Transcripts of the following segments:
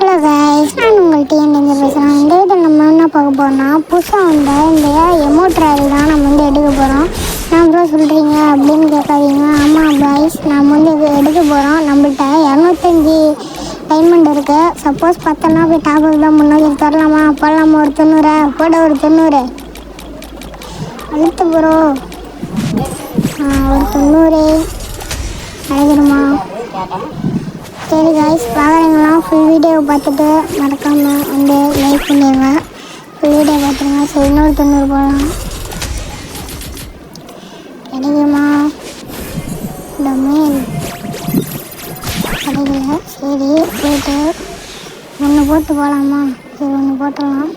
Hello guys, நான் உங்கள் DNA பேசுகிறேன். இந்த வீட்டில் நம்ம என்ன பார்க்க போகிறோம்னா, புதுசாக வந்த இந்த எமோட் ரயில் தான் நம்ம எடுக்க போகிறோம். நான் ப்ரோ சொல்கிறீங்க அப்படின்னு கேட்காதீங்க. ஆமாம் கைஸ், நம்ம இது எடுக்க போகிறோம். நம்மள்கிட்ட 205 டைமண்ட் இருக்குது. சப்போஸ் பார்த்தோன்னா போய் டாப்அப் தான் முன்னாடி தரலாமா? போடலாமா? ஒரு 90 போட, ஒரு 90 அழுத்து ப்ரோ. ஒரு 90 அழகிடுமா? சரி கைஸ், பார்க்குறீங்களாம் ஃபுல் வீடியோ பார்த்துட்டு மறக்காமல் வந்து லைக் பண்ணிடுங்க. ஃபுல் வீடியோ பார்த்துருங்க. சரி, இன்னொரு 90 போடலாம். கிடைக்குமா? டொமைன் கிடைக்கல. சரி, போய்ட்டு ஒன்று போட்டு போகலாமா? சரி, ஒன்று போட்டலாம்.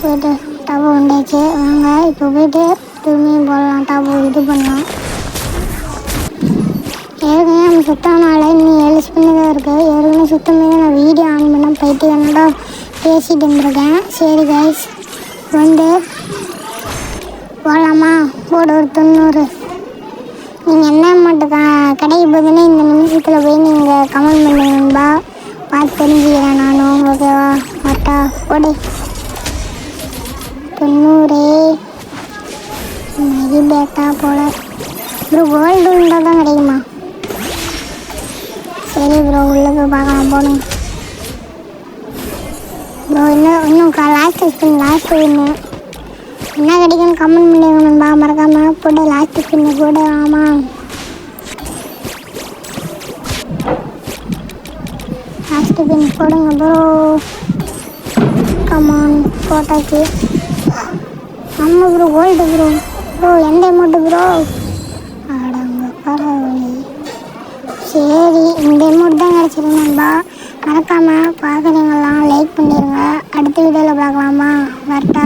போய்ட்டு டாப்பு உண்டாச்சு. வாங்க இப்போ போய்ட்டு திரும்பியும் போடலாம். டாப்பு இது பண்ணலாம். ஏற்கனவே நம்ம சுத்தம்னால இன்னும் 7 ஸ்பின்னு தான் இருக்குது. ஏற்கனவே சுத்தமே நான் வீடியோ ஆன் பண்ண போயிட்டு என்னடா பேசிட்டு இருந்திருக்கேன். சரி கைஸ், வந்து போகலாமா? போட, ஒரு 90. நீங்கள் என்ன மட்டும் கடைக்கு போதுன்னு இந்த நிமிஷத்தில் போய் நீங்கள் கமெண்ட் பண்ணுங்கன்பா. பார்த்து தெரிஞ்சுக்கிறேன் நானும். ஓகேவா? கரெக்டா போடு. 90 இது பேட்டா போல ப்ரோ. கோல்டு இருந்தால் தான் கிடைக்குமா? சரி ப்ரோ, உள்ளே போய் பார்க்கலாம். போகணும் ப்ரோ. இன்னும் லாஸ்ட்டு ஸ்பின், லாஸ்ட்டு ஒன்று என்ன கிடைக்குன்னு கமெண்ட் பண்ணிடுங்கப்பா. மறக்காமல் போட்டு லாஸ்ட்டு ஸ்பின்னு போட. ஆமாம், லாஸ்ட்டு ஸ்பின் போடுங்க ப்ரோ. கமான், போட்டாச்சு. ஆமாம் ப்ரோ, கோல்டு ப்ரோ. ப்ரோ எந்த அமௌண்ட்டு ப்ரோ? ஆடாங்க பரவாயில்லை. சரி, இந்த அமௌண்ட் தான் கிடச்சிருங்கப்பா. மறக்காமல் பார்க்குறீங்களாம் லைக் பண்ணிடுங்க. அடுத்த வீடியோவில் பார்க்கலாமா? வரட்டா?